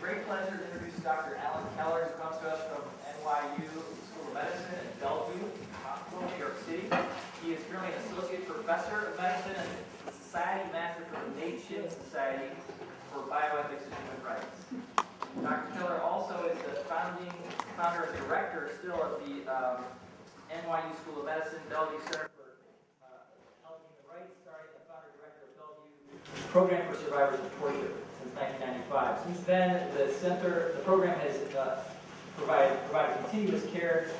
great pleasure to introduce Dr. Alan Keller, who comes to us from NYU School of Medicine in Bellevue Hospital, New York City. He is currently an associate professor of medicine and the Society Master for the Nation Society for Bioethics and Human Rights. Dr. Keller also is the founder and director still of the NYU School of Medicine, Bellevue Center for Health and Human Rights, the founder and director of Bellevue Program for Survivors of Torture since 1995. Since then, the program has provided continuous care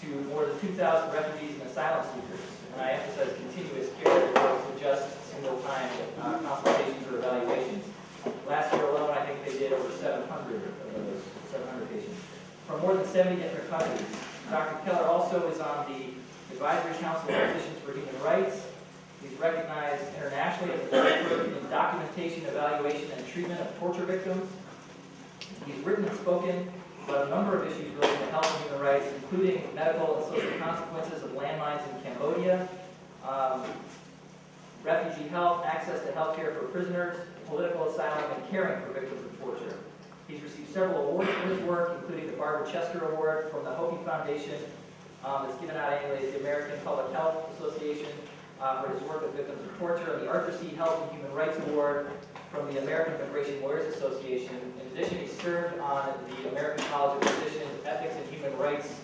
to more than 2,000 refugees and asylum seekers. And I emphasize continuous care as opposed to just single-time consultations or evaluations. Last year alone, I think they did over 700 of those, 700 patients from more than 70 different countries. Dr. Keller also is on the Advisory Council of Physicians for Human Rights. He's recognized internationally as an expert in documentation, evaluation, and treatment of torture victims. He's written and spoken about a number of issues related to health and human rights, including medical and social consequences of landmines in Cambodia, refugee health, access to health care for prisoners, political asylum, and caring for victims of torture. He's received several awards for his work, including the Barbara Chester Award from the Hopi Foundation, that's given out annually at the American Public Health Association for his work with victims of torture, and the Arthur C. Health and Human Rights Award from the American Immigration Lawyers Association. In addition, he served on the American College of Physicians Ethics and Human Rights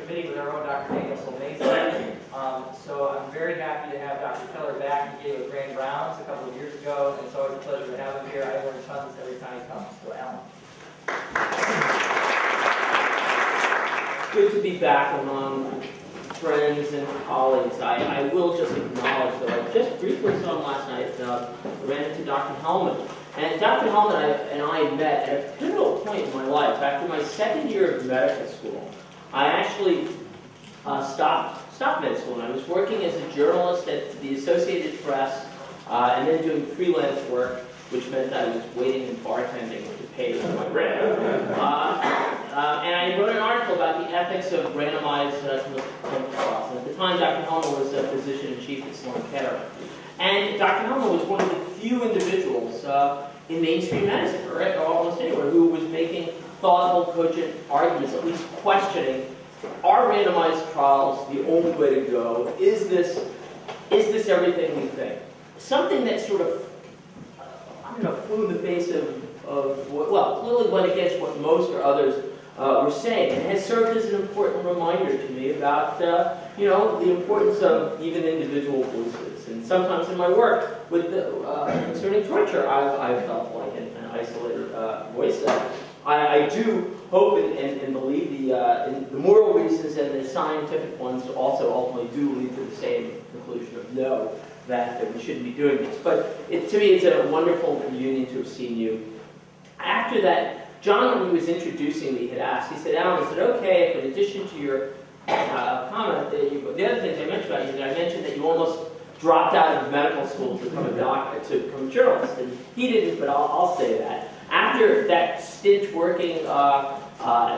Committee with our own Dr. Daniel Solmesa. So I'm very happy to have Dr. Keller back. He gave a grand rounds a couple of years ago, and it's always a pleasure to have him here. I learn tons every time he comes. So Alan. Good to be back among friends and colleagues. I will just acknowledge, though, I just briefly saw him last night. I ran into Dr. Hellman. And Dr. Hellman and I met at a pivotal point in my life. After my second year of medical school, I actually stopped med school. And I was working as a journalist at the Associated Press and then doing freelance work, which meant I was waiting and bartending to pay for my rent. And I wrote an article about the ethics of randomized clinical trials. And at the time, Dr. Hellman was a physician-in-chief at Sloan Kettering. And Dr. Hellman was one of the few individuals in mainstream medicine, or almost anywhere, who was making thoughtful, cogent arguments, at least questioning, are randomized trials the only way to go? Is this everything we think? Something that sort of, flew in the face of well, clearly went against what most or others were saying, and has served as an important reminder to me about, the importance of even individual voices. And sometimes in my work with concerning torture, I've felt like an isolated voice. I do hope and believe the moral reasons and the scientific ones also ultimately do lead to the same conclusion of no, that we shouldn't be doing this. But to me, it's a wonderful reunion to have seen you. After that, John, when he was introducing me, had asked, he said, Alan, is it okay if in addition to your comment, the other things I mentioned about you, that I mentioned that you almost dropped out of medical school to become a doctor, to become a journalist, and he didn't, but I'll say that. After that stint working as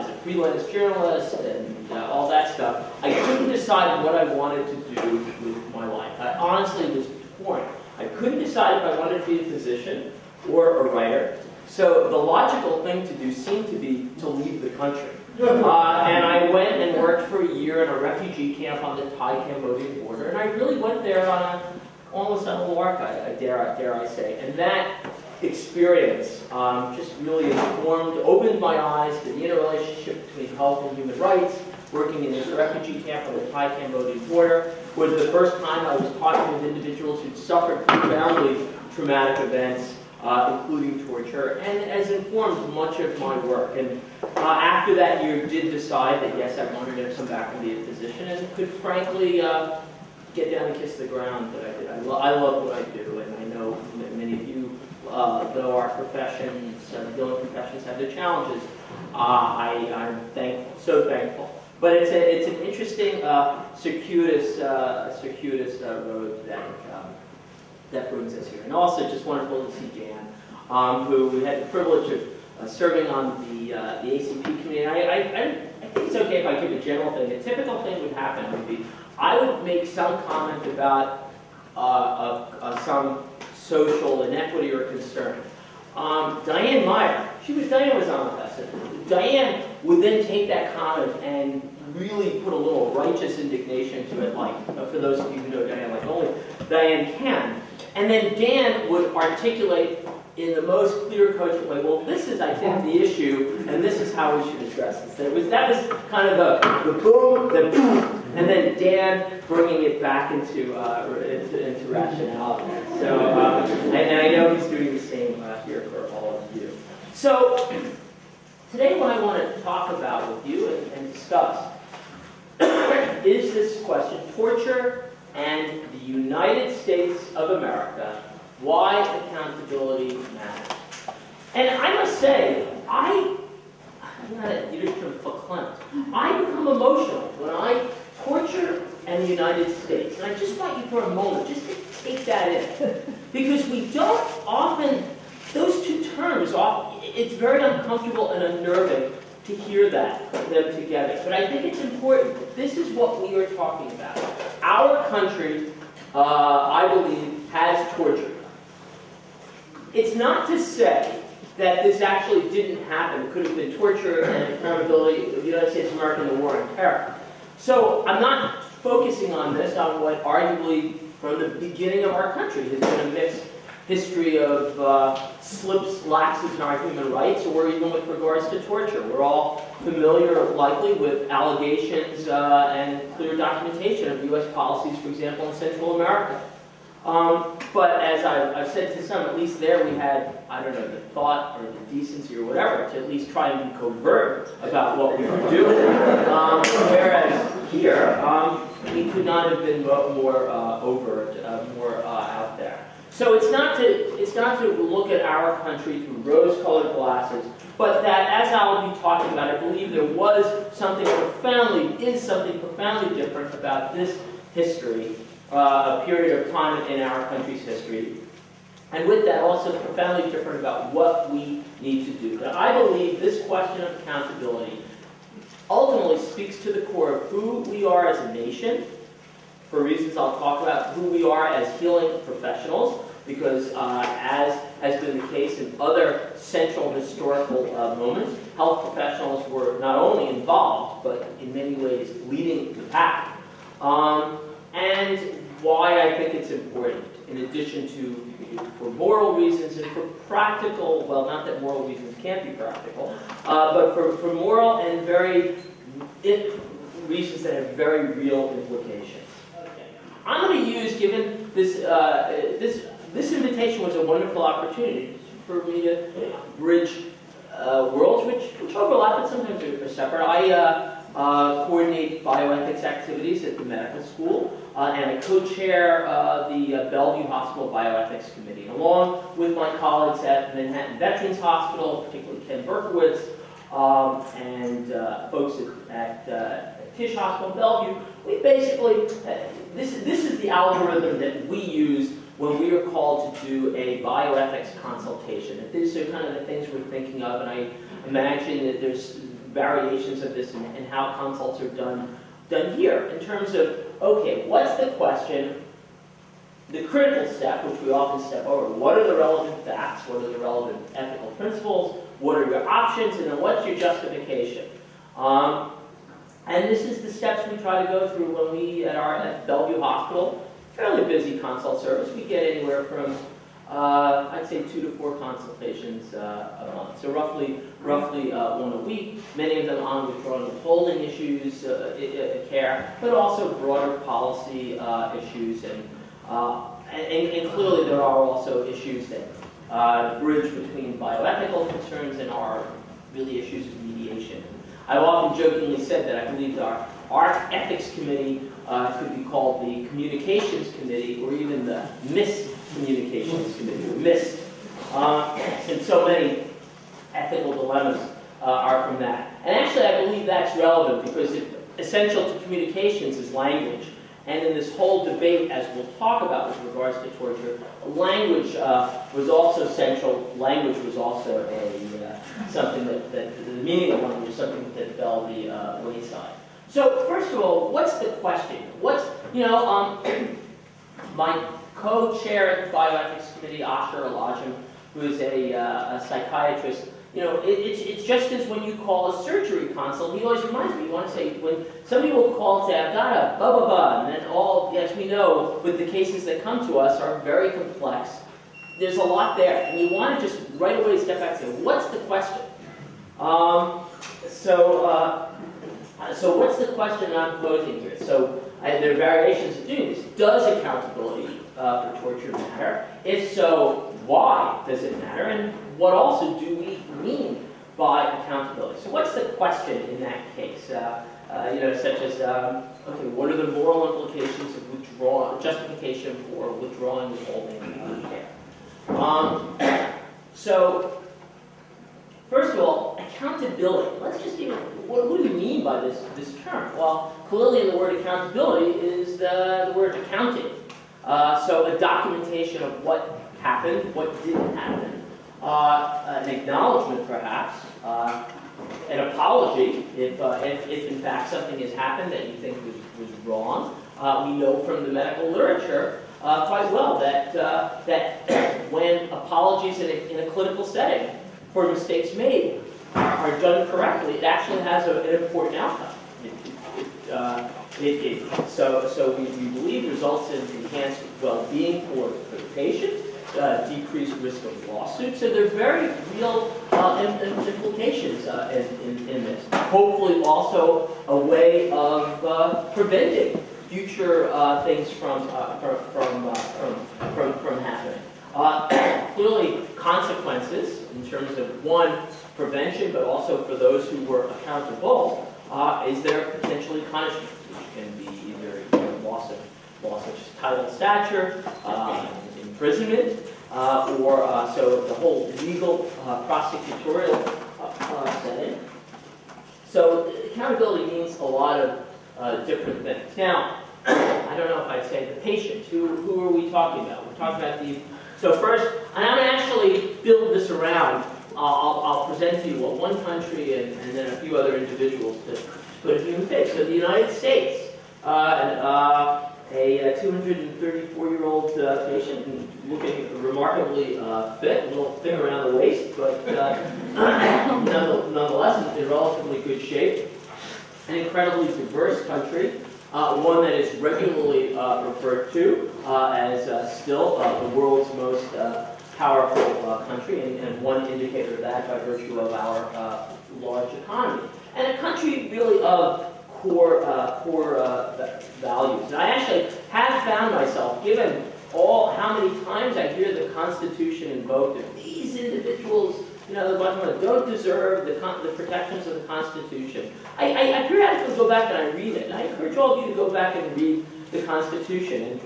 a freelance journalist and all that stuff, I couldn't decide what I wanted to do with my life. I honestly was torn. I couldn't decide if I wanted to be a physician or a writer. So the logical thing to do seemed to be to leave the country. And I went and worked for a year in a refugee camp on the Thai-Cambodian border, and I really went there almost on a lark, dare I say. And that experience just really opened my eyes to the interrelationship between health and human rights. Working in this refugee camp on the Thai-Cambodian border was the first time I was talking with individuals who'd suffered profoundly traumatic events, including torture, and has informed much of my work. And after that year, did decide that yes, I wanted to come back and be a physician, and could frankly get down and kiss the ground that I did. I love what I do, and I know that many of you, though our professions, healing professions, have their challenges. I'm so thankful. But it's an interesting, circuitous road that brings us here. And also just wonderful to see Jan, who we had the privilege of serving on the ACP committee. I think it's okay if I give a general thing. A typical thing would happen would be I would make some comment about some social inequity or concern. Diane Meyer, Diane was on with us. Diane would then take that comment and really put a little righteous indignation to it, like, for those of you who know Diane, like only Diane can. And then Dan would articulate in the most clear, cogent way, well, this is, I think, the issue, and this is how we should address this. That was kind of the boom, the boom, and then Dan bringing it back into rationality. So, and I know he's doing the same here for all of you. So, today what I want to talk about with you and discuss is this question, torture and the United States of America, why accountability matters. And I must say, I'm not a Yiddish term, verklempt. I become emotional when I torture and the United States. And I just want you for a moment just to take that in. Because we don't often, those two terms, it's very uncomfortable and unnerving to hear them together. But I think it's important. This is what we are talking about. Our country, I believe, has torture. It's not to say that this actually didn't happen. It could have been torture and accountability of the United States of America in the war on terror. So I'm not focusing on this, on what arguably from the beginning of our country has been a mixed history of slips, lapses in our human rights, or even with regards to torture. We're all familiar, likely, with allegations and clear documentation of U.S. policies, for example, in Central America. But as I've said to some, at least there we had, I don't know, the thought or the decency or whatever to at least try and be covert about what we were doing. Whereas here, we could not have been more overt, more out there. So it's not to look at our country through rose-colored glasses, but that, as I'll be talking about, I believe there is something profoundly different about this history, a period of time in our country's history, and with that also profoundly different about what we need to do. But I believe this question of accountability ultimately speaks to the core of who we are as a nation, for reasons I'll talk about, who we are as healing professionals, because as has been the case in other central historical moments, health professionals were not only involved, but in many ways leading the pack. And why I think it's important, in addition to for moral reasons and for practical, well, not that moral reasons can't be practical, but for moral and reasons that have very real implications. Okay. I'm going to use, given this, this invitation was a wonderful opportunity for me to bridge worlds which overlap, but sometimes are separate. I coordinate bioethics activities at the medical school, and I co-chair the Bellevue Hospital Bioethics Committee, along with my colleagues at Manhattan Veterans Hospital, particularly Ken Berkowitz, and folks at Tisch Hospital in Bellevue. We basically, this is the algorithm that we use when we are called to do a bioethics consultation. These are kind of the things we're thinking of, and I imagine that there's variations of this in how consults are done here, in terms of, okay, what's the question, the critical step, which we often step over, what are the relevant facts, what are the relevant ethical principles, what are your options, and then what's your justification? And this is the steps we try to go through when we, at Bellevue Hospital, fairly busy consult service. We get anywhere from, I'd say 2 to 4 consultations a month. So roughly one a week. Many of them on withdrawal and withholding issues, care, but also broader policy issues, and clearly there are also issues that bridge between bioethical concerns and are really issues of mediation. I've often jokingly said that I believe our ethics committee could be called the communications committee, or even the miscommunications committee, or MIST. And so many ethical dilemmas are from that. And actually, I believe that's relevant because essential to communications is language. And in this whole debate, as we'll talk about with regards to torture, language was also central. Language was also something that the meaning of language was something that fell the wayside. So first of all, what's the question? My co-chair at the Bioethics Committee, Asher Elajim, who is a psychiatrist, you know, it's just as when you call a surgery consult, he always reminds me, you want to say, when somebody will call and say, I've got a blah, blah, blah, and then all, as we know, with the cases that come to us are very complex. There's a lot there, and you want to just right away step back and say, what's the question? So what's the question I'm posing here? So there are variations of doing this. Does accountability for torture matter? If so, why does it matter? And what also do we mean by accountability? So what's the question in that case? You know, such as, okay, what are the moral implications of justification for withdrawing, withholding care? So, first of all, accountability. Let's just even, what do we mean by this term? Well, clearly in the word accountability is the word accounting. So a documentation of what happened, what didn't happen, an acknowledgement perhaps, an apology if in fact something has happened that you think was wrong. We know from the medical literature quite well that when apologies in a clinical setting for mistakes made are done correctly, it actually has an important outcome. So we believe results in enhanced well-being for the patient, decreased risk of lawsuits, and there are very real implications in this. Hopefully also a way of preventing future things from happening. Clearly consequences in terms of, one, prevention, but also for those who were accountable, is there potentially punishment, which can be either loss of title and stature, imprisonment, or so the whole legal prosecutorial setting. So accountability means a lot of different things. Now, I don't know if I'd say the patient. Who are we talking about? We're talking about the. So first, and I'm going to actually build this around. I'll present to you one country and then a few other individuals to put a human face. So the United States, a 234-year-old patient, looking remarkably fit, a little thin around the waist, but nonetheless in relatively good shape. An incredibly diverse country, one that is regularly referred to as still the world's most powerful country, and one indicator of that by virtue of our large economy. And a country really of core values. And I actually have found myself, given how many times I hear the Constitution invoked, that these individuals, you know, don't deserve the protections of the Constitution. I periodically go back and I read it, and I encourage all of you to go back and read the Constitution. And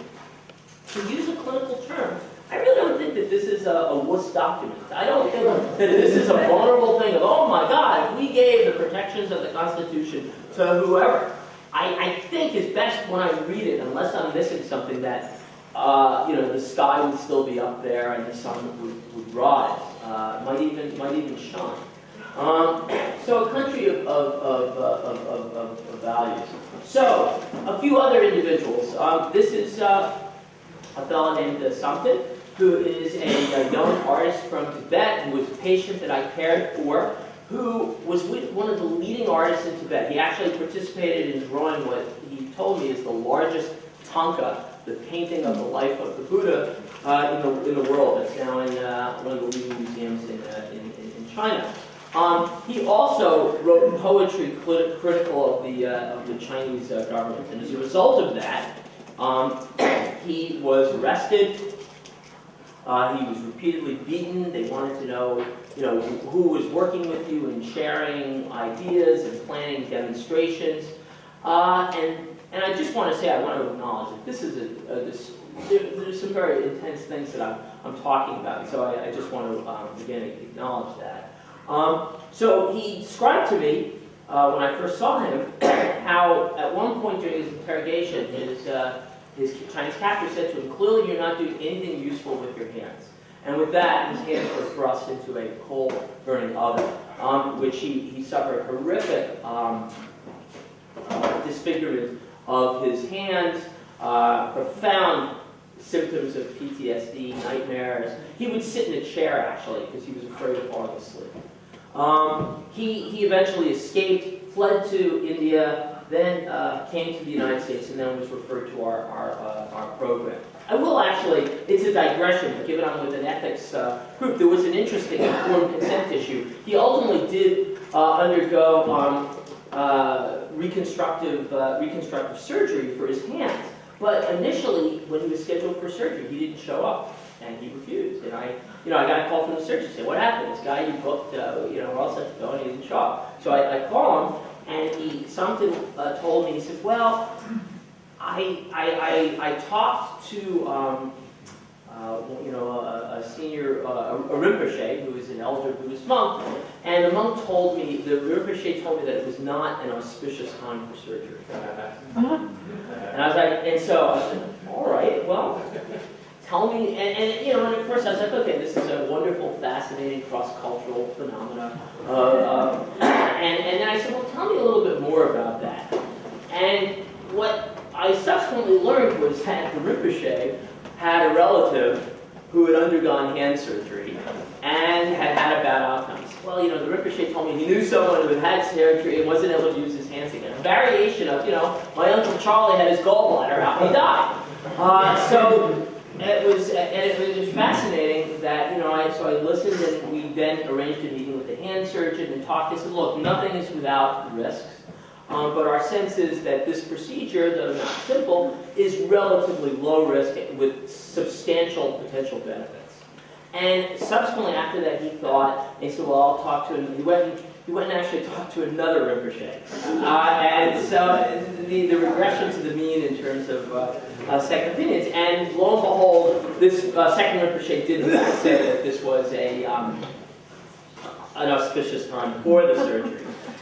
to use a clinical term, I really don't think that this is a wuss document. I don't think that this is a vulnerable thing of, oh my God, if we gave the protections of the Constitution to whoever. I think it's best when I read it, unless I'm missing something, that you know, the sky would still be up there and the sun would rise, might even shine. So a country of values. So a few other individuals. This is a fellow named Samtin, who is a young artist from Tibet, who was a patient that I cared for, who was one of the leading artists in Tibet. He actually participated in drawing what he told me is the largest tanka, the painting of the life of the Buddha in the world. It's now in one of the leading museums in China. He also wrote poetry critical of the Chinese government, and as a result of that, he was arrested. He was repeatedly beaten. They wanted to know, you know, who was working with you and sharing ideas and planning demonstrations. And I just want to say, I want to acknowledge that this is there's some very intense things that I'm talking about. So I just want to again acknowledge that. So he described to me when I first saw him how at one point during his interrogation his Chinese captor said to him, clearly you're not doing anything useful with your hands. And with that, his hands were thrust into a coal-burning oven, which he suffered horrific disfigurement of his hands, profound symptoms of PTSD, nightmares. He would sit in a chair, actually, because he was afraid of falling asleep. He eventually escaped, fled to India, then came to the United States, and then was referred to our program. I will actually, it's a digression, but given I'm with an ethics group, there was an interesting informed consent issue. He ultimately did undergo reconstructive surgery for his hands, but initially, when he was scheduled for surgery, he didn't show up, and he refused. And I got a call from the surgeon saying, "What happened? This guy you booked, we're all set to go, and he didn't show up." So I call him, and something told me. He said, "Well, I talked to a senior a Rinpoche who is an elder Buddhist monk, and the monk told me, the Rinpoche told me that it was not an auspicious time for surgery." And I was like, and so I said, "All right, well, tell me," and of course I was like, okay, this is a wonderful, fascinating cross-cultural phenomena. And then I said, well, tell me a little bit more about that. And what I subsequently learned was that the Rinpoche had a relative who had undergone hand surgery and had had a bad outcomes. Well, the Rinpoche told me he knew someone who had had surgery and wasn't able to use his hands again. A variation of, my Uncle Charlie had his gallbladder out and he died. So it was fascinating that, so I listened, and we then arranged a meeting with the hand surgeon and talked. He said, look, nothing is without risks. But our sense is that this procedure, though not simple, is relatively low risk with substantial potential benefits. And subsequently after that, he thought, and he said, well, I'll talk to him. He went and actually talked to another Rinpoche. And so the regression to the mean in terms of second opinions. And lo and behold, this second Rinpoche did in fact say that this was an auspicious time for the surgery.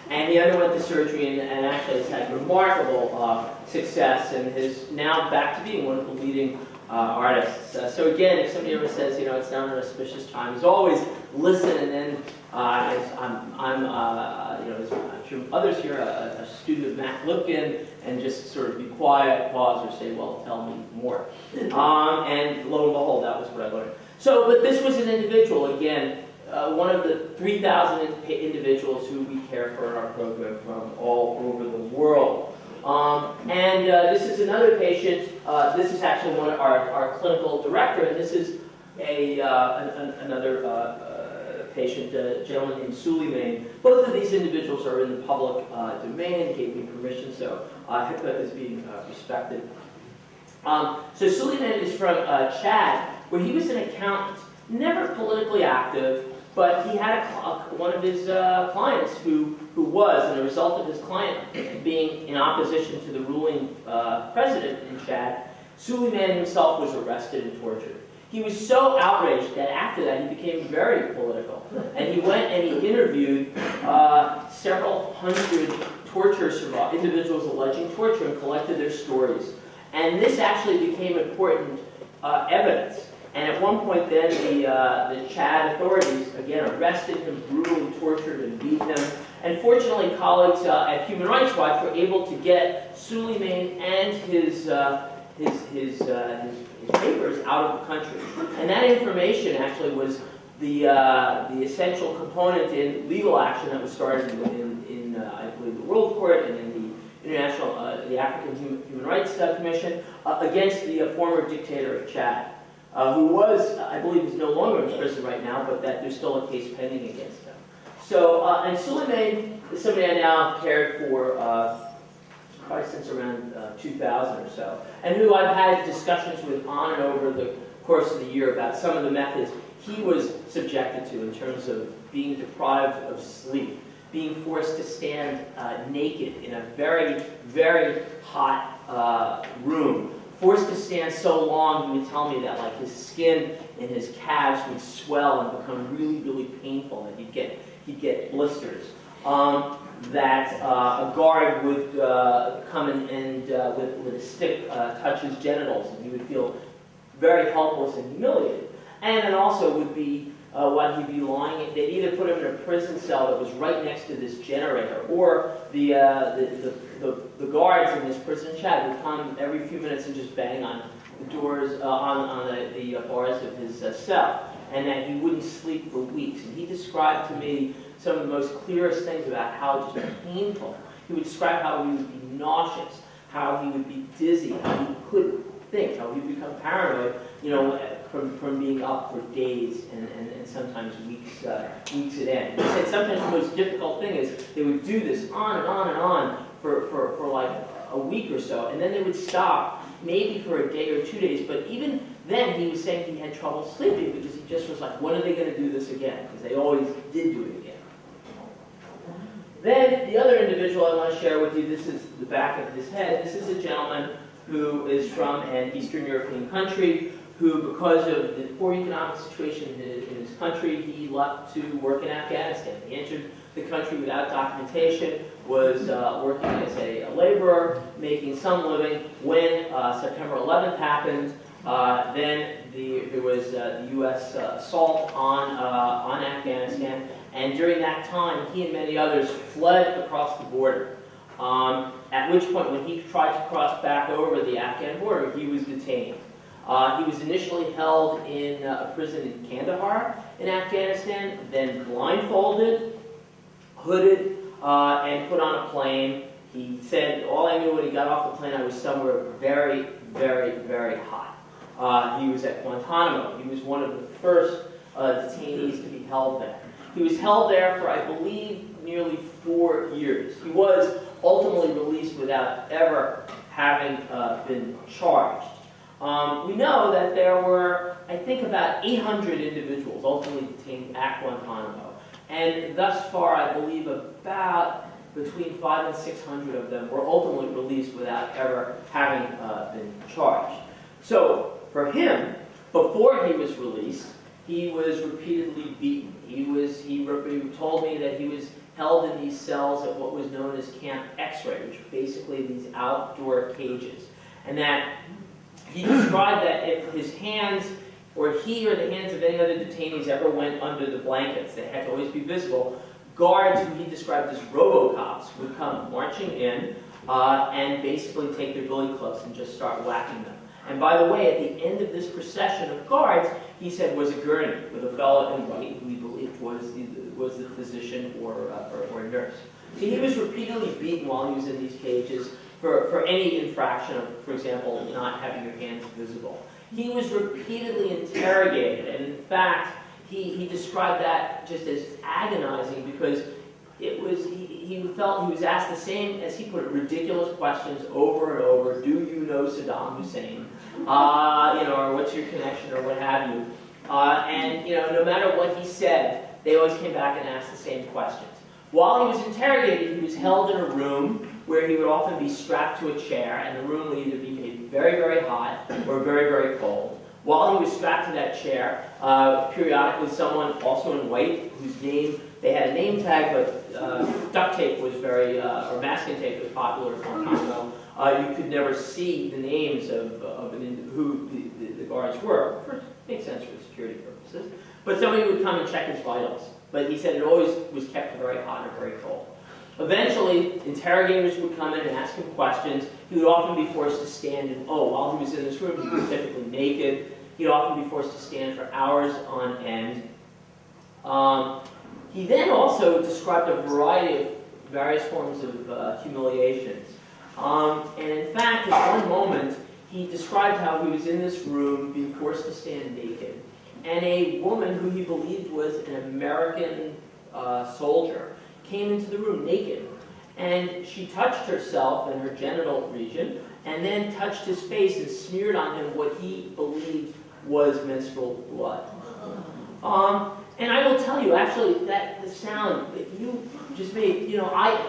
And he underwent the surgery and actually has had remarkable success and is now back to being one of the leading artists. So again, if somebody ever says, it's not an auspicious time, as always, listen, and then I'm sure others here, a student of Matt Lipkin, and just sort of be quiet, pause, or say, well, tell me more. And lo and behold, that was what I learned. So, but this was an individual, again, one of the 3,000 individuals who we care for in our program from all over the world. This is another patient. This is actually one of our clinical director, and this is another patient, a gentleman named Suleiman. Both of these individuals are in the public domain, gave me permission, so HIPAA is being respected. So Suleiman is from Chad, where he was an accountant, never politically active, but he had one of his clients who was, and a result of his client being in opposition to the ruling president in Chad, Suleiman himself was arrested and tortured. He was so outraged that after that he became very political. And he went and he interviewed several hundred torture survivors, individuals alleging torture, and collected their stories. And this actually became important evidence. And at one point then, the Chad authorities, again, arrested him, brutally tortured and beat him. And fortunately, colleagues at Human Rights Watch were able to get Suleiman and his papers out of the country. And that information actually was the essential component in legal action that was started in I believe, the World Court and in the International, the African Human Rights Commission against the former dictator of Chad. Who was, I believe, is no longer in prison right now, but that there's still a case pending against him. So, and Suleiman is somebody I now cared for probably since around 2000 or so, and who I've had discussions with on and over the course of the year about some of the methods he was subjected to in terms of being deprived of sleep, being forced to stand naked in a very, very hot room, forced to stand so long, he would tell me that like his skin and his calves would swell and become really, really painful, and he'd get blisters. That a guard would come and with a stick touch his genitals, and he would feel very helpless and humiliated. And then also would be when he'd be lying, they'd either put him in a prison cell that was right next to this generator, or the guards in this prison Chad would come every few minutes and just bang on the doors, on the bars of his cell, and that he wouldn't sleep for weeks. And he described to me some of the most clearest things about how just painful. He would describe how he would be nauseous, how he would be dizzy, how he couldn't think, how he'd become paranoid, from being up for days and sometimes weeks at end. He said sometimes the most difficult thing is they would do this on and on and on for like a week or so, and then they would stop, maybe for a day or 2 days, but even then he was saying he had trouble sleeping because he just was like, when are they going to do this again? Because they always did do it again. Then the other individual I want to share with you, this is the back of his head. This is a gentleman who is from an Eastern European country who, because of the poor economic situation in his country, he left to work in Afghanistan. He entered the country without documentation, was working as a laborer, making some living. When September 11th happened, then there was the U.S. assault on Afghanistan, and during that time, he and many others fled across the border. At which point, when he tried to cross back over the Afghan border, he was detained. He was initially held in a prison in Kandahar in Afghanistan, then blindfolded, hooded, and put on a plane. He said, all I knew when he got off the plane, I was somewhere very, very, very hot. He was at Guantanamo. He was one of the first detainees to be held there. He was held there for, I believe, nearly 4 years. He was ultimately released without ever having been charged. We know that there were, I think, about 800 individuals ultimately detained at Guantanamo. And thus far, I believe about between 500 and 600 of them were ultimately released without ever having been charged. So, for him, before he was released, he was repeatedly beaten. He told me that he was held in these cells at what was known as Camp X-Ray, which were basically these outdoor cages. And that he described that if his hands, or he or the hands of any other detainees ever went under the blankets, they had to always be visible, guards who he described as robocops would come marching in and basically take their billy clubs and just start whacking them. And by the way, at the end of this procession of guards, he said was a gurney with a fellow in white who he believed was the physician or nurse. So he was repeatedly beaten while he was in these cages for any infraction of, for example, not having your hands visible. He was repeatedly interrogated, and in fact, he described that just as agonizing because he felt he was asked the same, as he put it, ridiculous questions over and over. Do you know Saddam Hussein? Or what's your connection, or what have you? And no matter what he said, they always came back and asked the same questions. While he was interrogated, he was held in a room where he would often be strapped to a chair, and the room would either be made very, very hot or very, very cold. While he was strapped to that chair, periodically someone also in white, whose name, they had a name tag, but duct tape was or masking tape was popular at Guantanamo. You could never see the names of who the guards were. Which makes sense for security purposes. But somebody would come and check his vitals. But he said it always was kept very hot or very cold. Eventually, interrogators would come in and ask him questions. He would often be forced to stand while he was in this room, he was typically naked. He'd often be forced to stand for hours on end. He then also described a variety of various forms of humiliations. And in fact, at one moment, he described how he was in this room being forced to stand naked. And a woman who he believed was an American soldier came into the room naked. And she touched herself in her genital region, and then touched his face and smeared on him what he believed was menstrual blood. And I will tell you, actually, that the sound that you just made,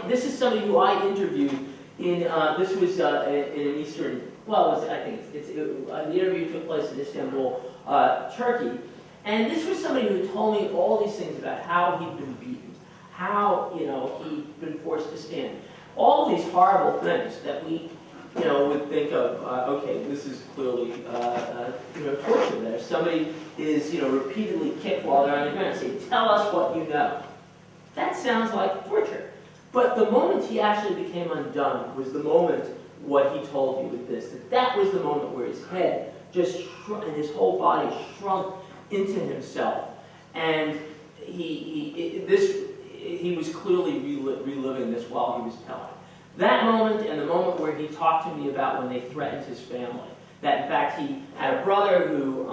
this is somebody who I interviewed in, this was in an Eastern, the interview took place in Istanbul, Turkey. And this was somebody who told me all these things about how he'd been beaten, how, he'd been forced to stand. All these horrible things that we, would think of, okay, this is clearly, torture there. Somebody is, repeatedly kicked while they're on the ground and say, tell us what you know. That sounds like torture. But the moment he actually became undone was the moment, what he told you with this, that was the moment where his head just shrunk, and his whole body shrunk into himself. And he was clearly reliving this while he was telling. That moment and the moment where he talked to me about when they threatened his family, that in fact he had a brother who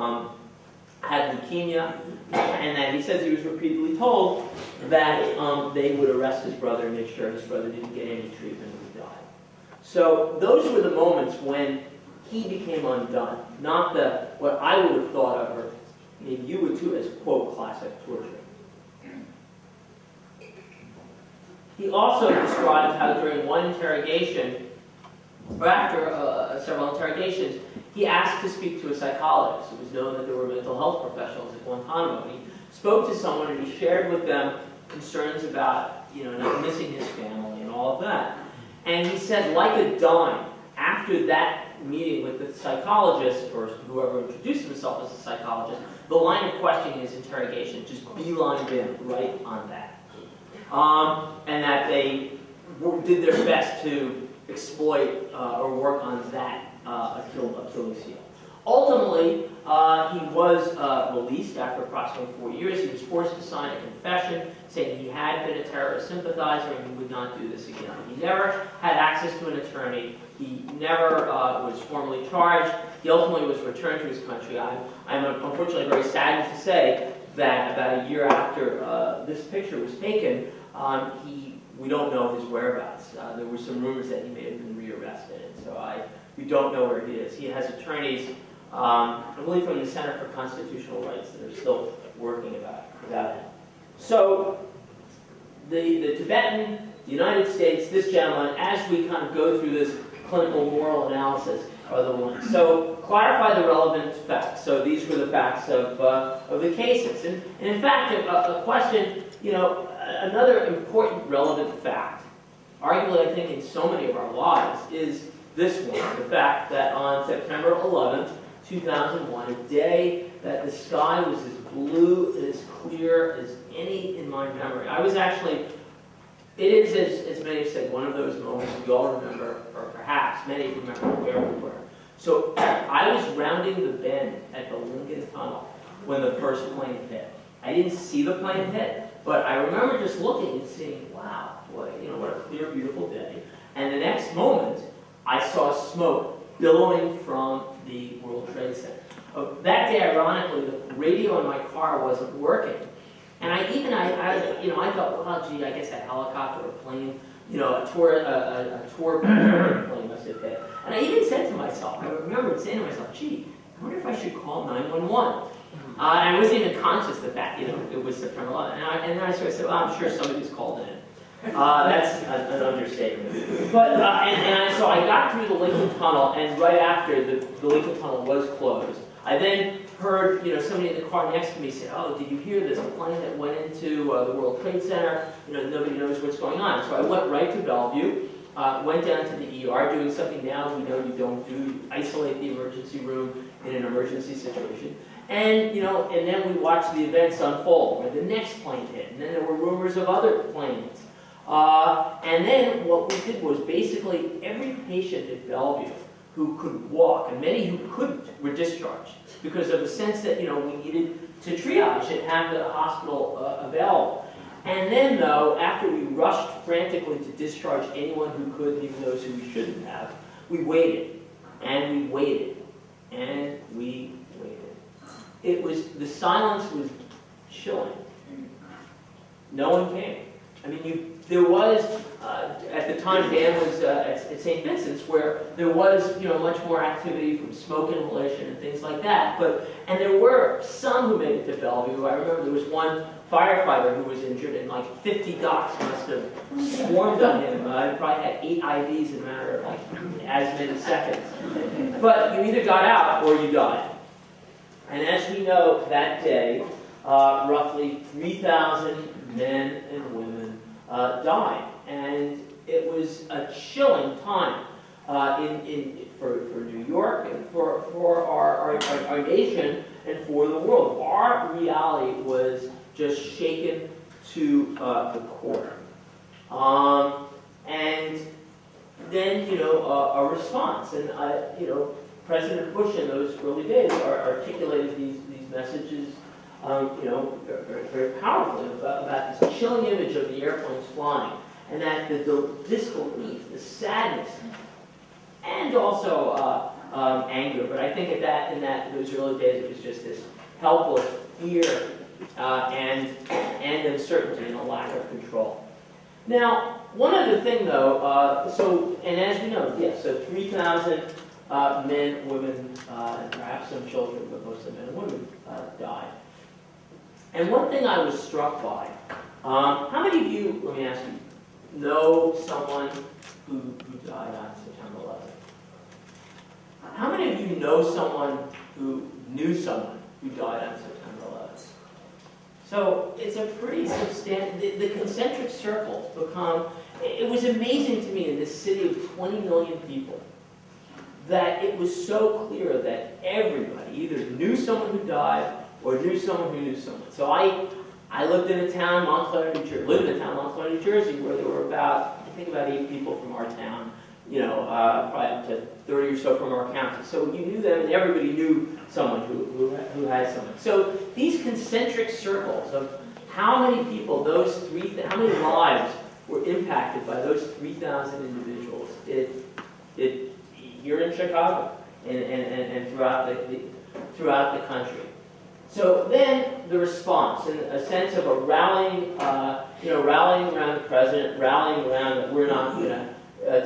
had leukemia, and that he says he was repeatedly told that they would arrest his brother and make sure his brother didn't get any treatment and he died. So those were the moments when he became undone, not what I would have thought of, or maybe you would too, as quote classic torture. He also describes how during one interrogation, or after several interrogations, he asked to speak to a psychologist. It was known that there were mental health professionals at Guantanamo. And he spoke to someone and he shared with them concerns about, not missing his family and all of that. And he said, like a dime, after that meeting with the psychologist, or whoever introduced himself as a psychologist, the line of questioning in his interrogation just beelined in right on that. And that they did their best to exploit or work on that Achilles heel. Ultimately, he was released after approximately 4 years. He was forced to sign a confession saying he had been a terrorist sympathizer and he would not do this again. He never had access to an attorney. He never was formally charged. He ultimately was returned to his country. I'm unfortunately very saddened to say that about a year after this picture was taken, we don't know his whereabouts. There were some rumors that he may have been rearrested, and so we don't know where he is. He has attorneys, I believe from the Center for Constitutional Rights, that are still working about him. So the Tibetan, the United States, this gentleman, as we kind of go through this clinical moral analysis, are the ones. So clarify the relevant facts. So these were the facts of the cases. And in fact, a question, another important relevant fact, arguably I think in so many of our lives, is this one, the fact that on September 11th, 2001, a day that the sky was as blue and as clear as any in my memory. I was actually, it is, as many have said, one of those moments we all remember, or perhaps many remember where we were. So I was rounding the bend at the Lincoln Tunnel when the first plane hit. I didn't see the plane hit, but I remember just looking and seeing, wow, what a clear, beautiful day. And the next moment, I saw smoke billowing from the World Trade Center. That day, ironically, the radio in my car wasn't working. And I thought, well, gee, I guess a helicopter or a plane, a tour plane must have hit. And I even said to myself, I remembered saying to myself, gee, I wonder if I should call 911. And I wasn't even conscious that it was September 11th. And then I sort of said, well, I'm sure somebody's called in. That's an understatement. But so I got through the Lincoln Tunnel, and right after the Lincoln Tunnel was closed, I then heard somebody in the car next to me say, "Oh, did you hear this? A plane that went into the World Trade Center. Nobody knows what's going on." So I went right to Bellevue, went down to the ER, doing something now we know you don't do. You isolate the emergency room in an emergency situation. And and then we watched the events unfold, where the next plane hit, and then there were rumors of other planes. And then what we did was basically every patient at Bellevue who could walk, and many who couldn't, were discharged because of the sense that we needed to triage and have the hospital available. And then, though, after we rushed frantically to discharge anyone who could, even those who we shouldn't have, we waited, and we waited, and we waited. The silence was chilling. No one came. I mean, there was, at the time Dan was at St. Vincent's, where there was, much more activity from smoke inhalation and things like that. And there were some who made it to Bellevue. I remember there was one firefighter who was injured, and like 50 docs must have swarmed on him. He probably had 8 IVs in a matter of as many seconds. But you either got out or you died. And as we know, that day, roughly 3,000 men and women died, and it was a chilling time for New York and for our nation and for the world. Our reality was just shaken to the core, and then a response, and President Bush in those early days articulated these messages, very, very powerfully about this chilling image of the airplanes flying, and that the disbelief, the sadness, and also anger. But I think in those early days, it was just this helpless fear and uncertainty and a lack of control. Now, one other thing, though, and as we know, yes, so 3,000 men, women, and perhaps some children, but mostly men and women, died. And one thing I was struck by, how many of you, let me ask you, know someone who died on September 11th? How many of you know someone who knew someone who died on September 11th? So it's a pretty substantial, the concentric circles become, it was amazing to me in this city of 20 million people that it was so clear that everybody either knew someone who died or knew someone who knew someone. So I lived in a town, Montclair, New Jersey, where there were about 8 people from our town, probably up to 30 or so from our county. So you knew them, and everybody knew someone who had someone. So these concentric circles of how many people, how many lives were impacted by those 3,000 individuals, here in Chicago and throughout the country. So then the response, in a sense of a rallying around the president, rallying around that we're not going to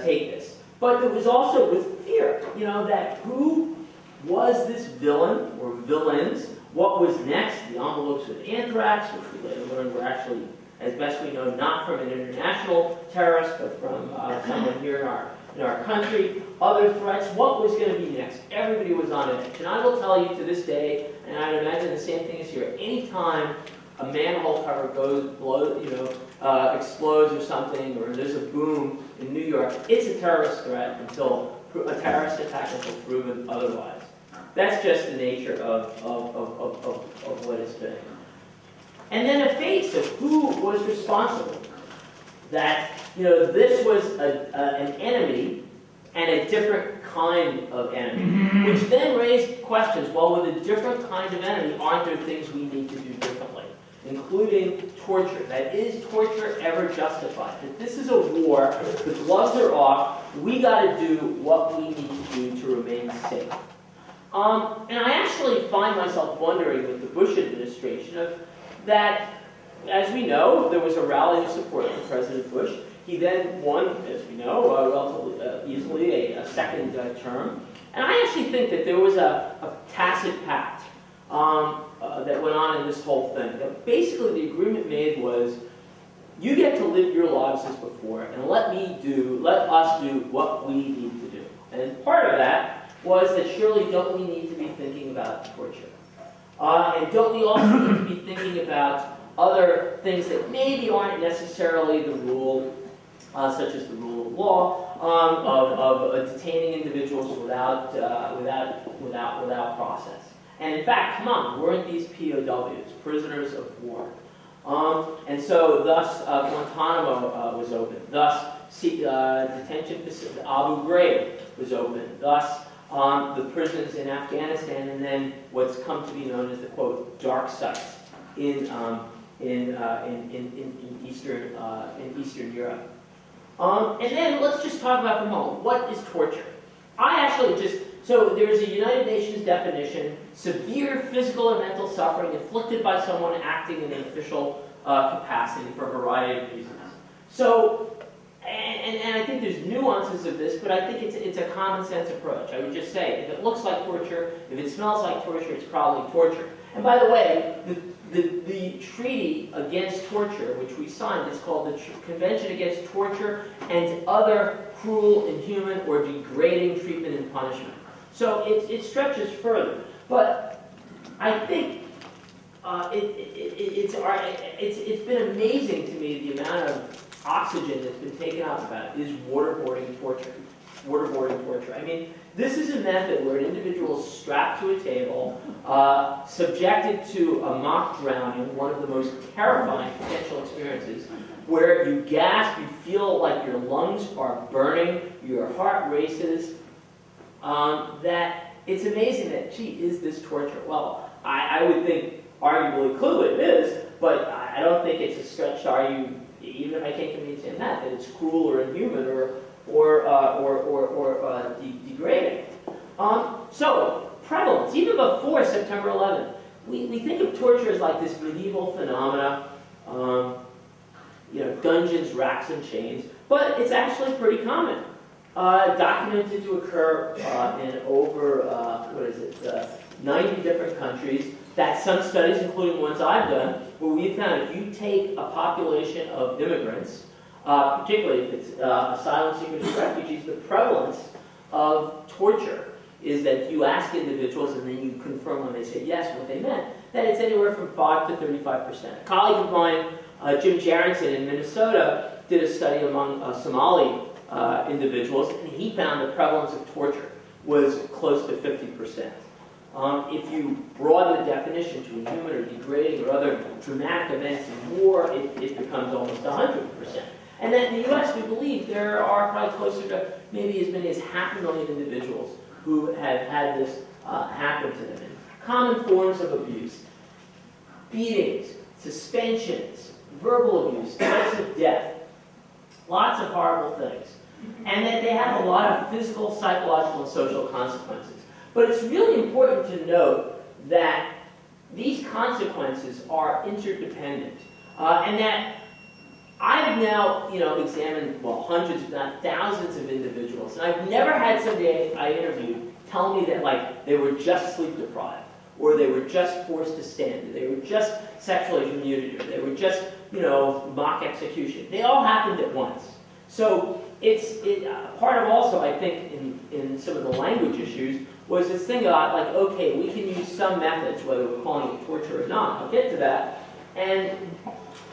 take this. But it was also with fear, that who was this villain or villains? What was next? The envelopes with anthrax, which we later learned were actually, as best we know, not from an international terrorist, but from someone here in our country. Other threats. What was going to be next? Everybody was on edge. And I will tell you to this day, and I imagine the same thing is here. Anytime a manhole cover explodes or something, or there's a boom in New York, it's a terrorist threat until a terrorist attack until proven otherwise. That's just the nature of what it's been. And then a face of who was responsible. That this was an enemy and a different kind of enemy, which then raised questions. Well, with a different kind of enemy, aren't there things we need to do differently, including torture? That is torture ever justified? That this is a war, the gloves are off, we got to do what we need to do to remain safe. And I actually find myself wondering with the Bush administration that, as we know, there was a rally of support for President Bush. He then won, as we know, relatively easily a second term. And I actually think that there was a tacit pact that went on in this whole thing. That basically the agreement made was, you get to live your lives as before, and let us do what we need to do. And part of that was that surely don't we need to be thinking about torture? And don't we also need to be thinking about other things that maybe aren't necessarily the rule, such as the rule of law, of detaining individuals without process. And in fact, come on, weren't these POWs, prisoners of war? And so thus Guantanamo was open. Thus detention facility, Abu Ghraib was open. Thus the prisons in Afghanistan, and then what's come to be known as the, quote, dark sites in Eastern Europe. And then let's just talk about for a moment, what is torture? So there's a United Nations definition, severe physical or mental suffering inflicted by someone acting in an official capacity for a variety of reasons. So, and I think there's nuances of this, but I think it's a common sense approach. I would just say, if it looks like torture, if it smells like torture, it's probably torture. And by the way, the treaty against torture, which we signed, is called the Convention Against Torture and Other Cruel, Inhuman, or Degrading Treatment and Punishment. So it stretches further. But I think it's been amazing to me the amount of oxygen that's been taken out about it is waterboarding torture. I mean, this is a method where an individual is strapped to a table, subjected to a mock drowning, one of the most terrifying potential experiences, where you gasp, you feel like your lungs are burning, your heart races, that it's amazing that, gee, is this torture? Well, I would think arguably clearly it is, but I don't think it's a stretch to argue, even if I can't convince him that it's cruel or inhuman or degrading. So, prevalence, even before September 11th, we think of torture as like this medieval phenomena, dungeons, racks, and chains, but it's actually pretty common. Documented to occur in over, 90 different countries. That some studies, including ones I've done, where we found if you take a population of immigrants, particularly if it's asylum seekers and refugees, the prevalence of torture is that you ask individuals and then you confirm when they say yes what they meant, that it's anywhere from 5 to 35%. A colleague of mine, Jim Jarrington in Minnesota, did a study among Somali individuals, and he found the prevalence of torture was close to 50%. If you broaden the definition to inhuman or degrading or other dramatic events in war, it becomes almost 100%. And then in the U.S., we believe there are probably closer to maybe as many as 500,000 individuals who have had this happen to them. And common forms of abuse: beatings, suspensions, verbal abuse, threats of death, lots of horrible things. And that they have a lot of physical, psychological, and social consequences. But it's really important to note that these consequences are interdependent, and that I've now, examined, hundreds, if not thousands of individuals, and I've never had somebody I interviewed tell me that, they were just sleep deprived, or they were just forced to stand, or they were just sexually mutilated, or they were just, mock execution. They all happened at once. So it's part of also, I think, in some of the language issues, was this thing about, okay, we can use some methods, whether we're calling it torture or not, I'll get to that, and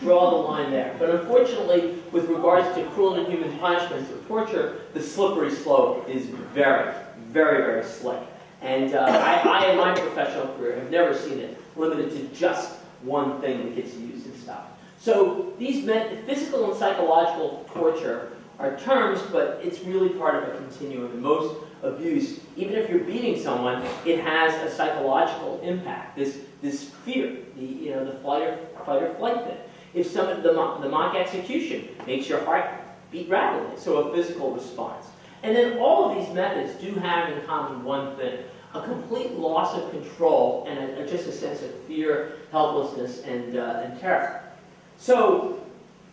draw the line there. But unfortunately, with regards to cruel and inhuman punishments or torture, the slippery slope is very, very, very slick. And I, in my professional career, have never seen it limited to just one thing that gets used and stuff. So these physical and psychological torture are terms, but it's really part of a continuum. And most abuse, even if you're beating someone, it has a psychological impact. This fear, the fight or flight thing. If the mock execution makes your heart beat rapidly, so a physical response. And then all of these methods do have in common one thing: a complete loss of control and just a sense of fear, helplessness, and terror. So,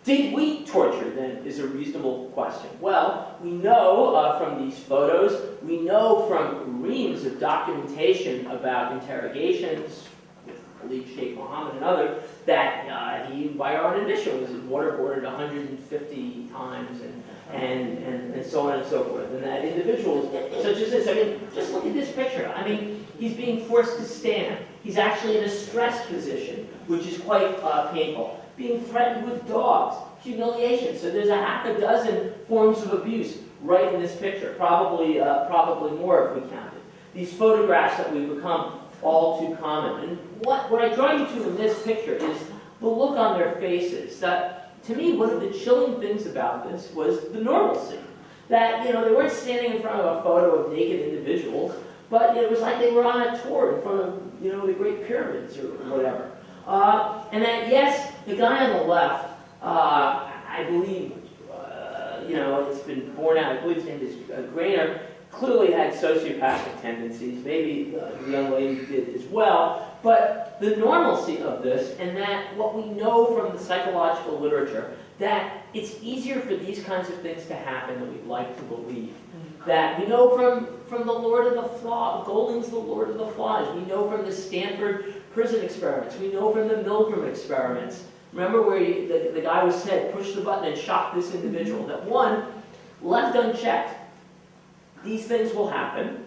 did we torture, then, is a reasonable question. Well, we know from these photos, we know from reams of documentation about interrogations with Khalid Sheikh Mohammed and others, that he, by our own admission, was waterboarded 150 times and so on and so forth. And that individuals such as this, just look at this picture. He's being forced to stand. He's actually in a stress position, which is quite painful. Being threatened with dogs, humiliation. So there's a half a dozen forms of abuse right in this picture, probably more if we counted. These photographs that we've become all too common. And what I draw you to in this picture is the look on their faces. That, to me, one of the chilling things about this was the normalcy. That, they weren't standing in front of a photo of naked individuals, but it was like they were on a tour in front of, the Great Pyramids or whatever. And that, yes, the guy on the left, I believe, it's been borne out, I believe his name is Grainer, clearly had sociopathic tendencies. Maybe the young lady did as well. But the normalcy of this, and that what we know from the psychological literature, that it's easier for these kinds of things to happen than we'd like to believe. That we know from the Lord of the Flies, Golding's The Lord of the Flies. We know from the Stanford prison experiments. We know from the Milgram experiments. Remember where the guy was said, push the button and shock this individual. That one, left unchecked, these things will happen,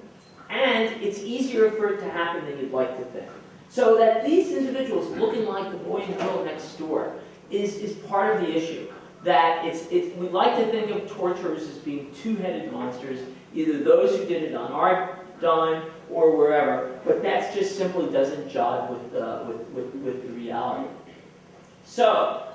and it's easier for it to happen than you'd like to think. So that these individuals looking like the boy and girl next door is part of the issue. That we like to think of torturers as being two-headed monsters, either those who did it on our dime or wherever, but that just simply doesn't jive with the reality. So,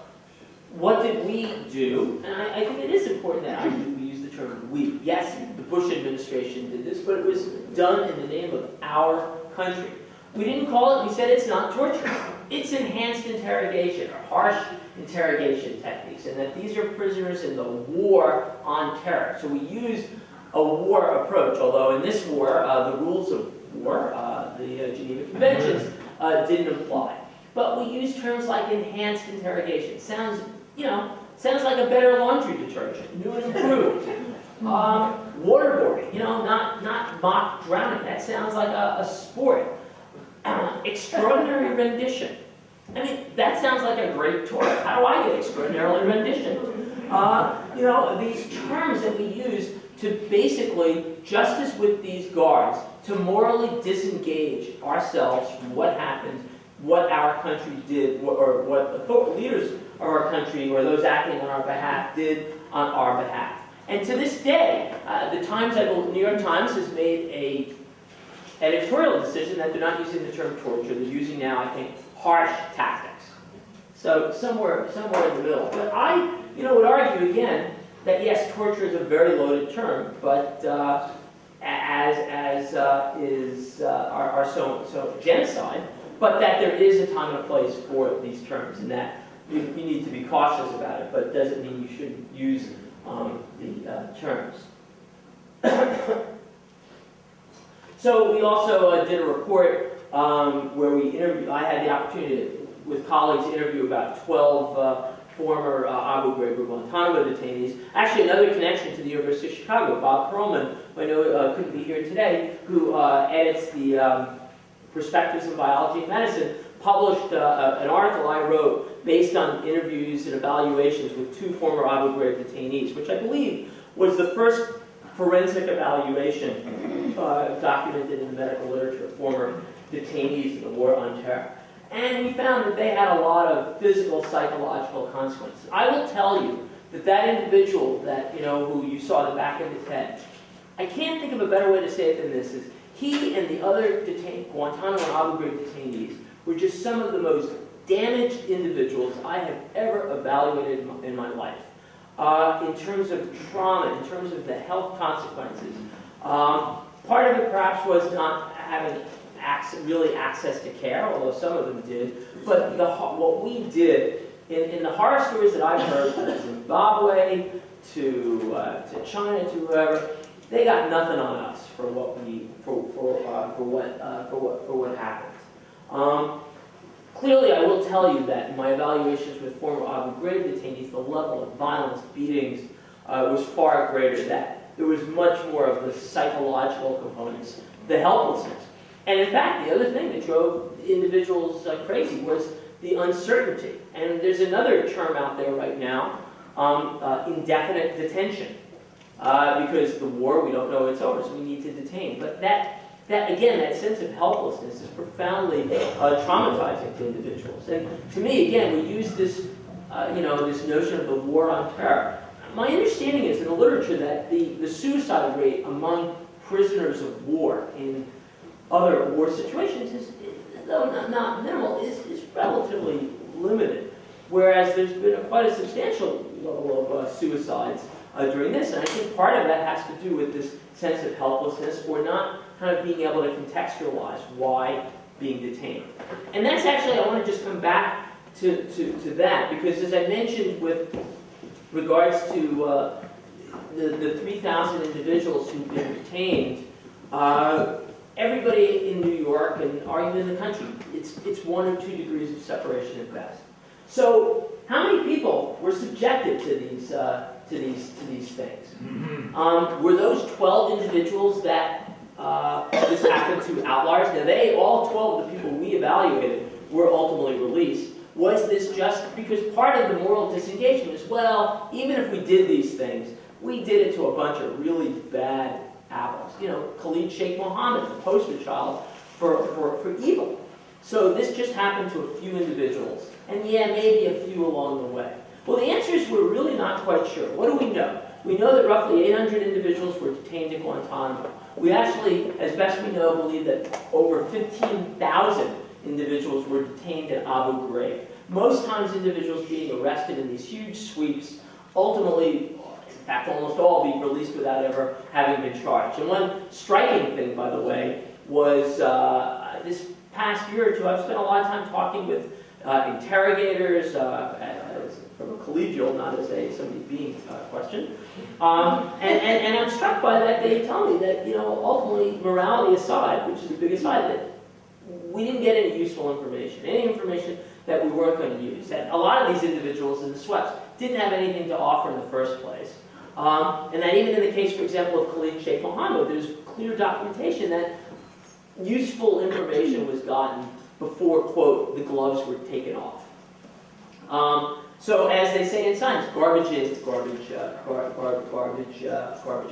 what did we do? And I think it is important that we use the term we. Yes, the Bush administration did this, but it was done in the name of our country. We didn't call it, we said it's not torture. It's enhanced interrogation, or harsh interrogation techniques, and that these are prisoners in the war on terror. So we used a war approach, although in this war, the rules of war, the Geneva Conventions, didn't apply. But we use terms like enhanced interrogation. Sounds, sounds like a better laundry detergent, new and improved. Waterboarding, not mock drowning. That sounds like a sport. Extraordinary rendition. I mean, that sounds like a great tort. How do I get extraordinarily rendition? These terms that we use to basically, just as with these guards, to morally disengage ourselves from what happened, what our country did, or what the leaders of our country or those acting on our behalf did on our behalf. And to this day, the New York Times has made a editorial decision that they're not using the term torture. They're using now, I think, harsh tactics. So somewhere in the middle. But I, would argue again that yes, torture is a very loaded term, but so genocide, but that there is a time and a place for these terms, and that you need to be cautious about it, but it doesn't mean you shouldn't use the terms. So we also did a report where we interviewed, I had the opportunity with colleagues to interview about 12 former Abu Ghraib or Guantanamo detainees. Actually, another connection to the University of Chicago, Bob Perlman, who I know couldn't be here today, who edits the Perspectives in Biology and Medicine, published an article I wrote based on interviews and evaluations with 2 former Abu Ghraib detainees, which I believe was the first forensic evaluation documented in the medical literature of former detainees in the war on terror. And we found that they had a lot of physical, psychological consequences. I will tell you that individual that, who you saw the back of his head, I can't think of a better way to say it than this, is he and the other Guantanamo and Abu Ghraib detainees were just some of the most damaged individuals I have ever evaluated in my life. In terms of trauma, in terms of the health consequences. Part of it perhaps was not having really access to care, although some of them did. But what we did, in the horror stories that I've heard from Zimbabwe to China to whoever, they got nothing on us for what happened. Clearly, I will tell you that in my evaluations with former Abu Ghraib detainees, the level of violence, beatings, was far greater. That there was much more of the psychological components, the helplessness. And in fact, the other thing that drove individuals crazy was the uncertainty. And there's another term out there right now, indefinite detention. Because the war, we don't know it's over, so we need to detain. But that again, that sense of helplessness is profoundly traumatizing to individuals. And to me, again, we use this, this notion of the war on terror. My understanding is in the literature that the suicide rate among prisoners of war in other war situations is, though not minimal, is relatively limited. Whereas there's been quite a substantial level of suicides during this, and I think part of that has to do with this sense of helplessness or not kind of being able to contextualize why being detained. And that's actually, I want to just come back to that, because as I mentioned with regards to the 3,000 individuals who've been detained, everybody in New York and even in the country, it's 1 or 2 degrees of separation at best. So how many people were subjected to these things? Were those 12 individuals that this happened to outliers? Now all 12 of the people we evaluated were ultimately released. Was this just because part of the moral disengagement is, well, even if we did these things, we did it to a bunch of really bad apples. Khalid Sheikh Mohammed, the poster child for evil. So this just happened to a few individuals, and yeah, maybe a few along the way. Well, the answer is we're really not quite sure. What do we know? We know that roughly 800 individuals were detained in Guantanamo. We actually, as best we know, believe that over 15,000 individuals were detained at Abu Ghraib. Most times individuals being arrested in these huge sweeps, ultimately in fact, almost all be released without ever having been charged. And one striking thing, by the way, was this past year or two, I've spent a lot of time talking with interrogators from a collegial, not as somebody being questioned. And I'm struck by that. They tell me that, ultimately, morality aside, which is the biggest side, that we didn't get any useful information, any information that we weren't going to use. That a lot of these individuals in the sweats didn't have anything to offer in the first place. And that even in the case, for example, of Khalid Sheikh Mohammed, there's clear documentation that useful information was gotten before, quote, the gloves were taken off. So as they say in science, garbage in, garbage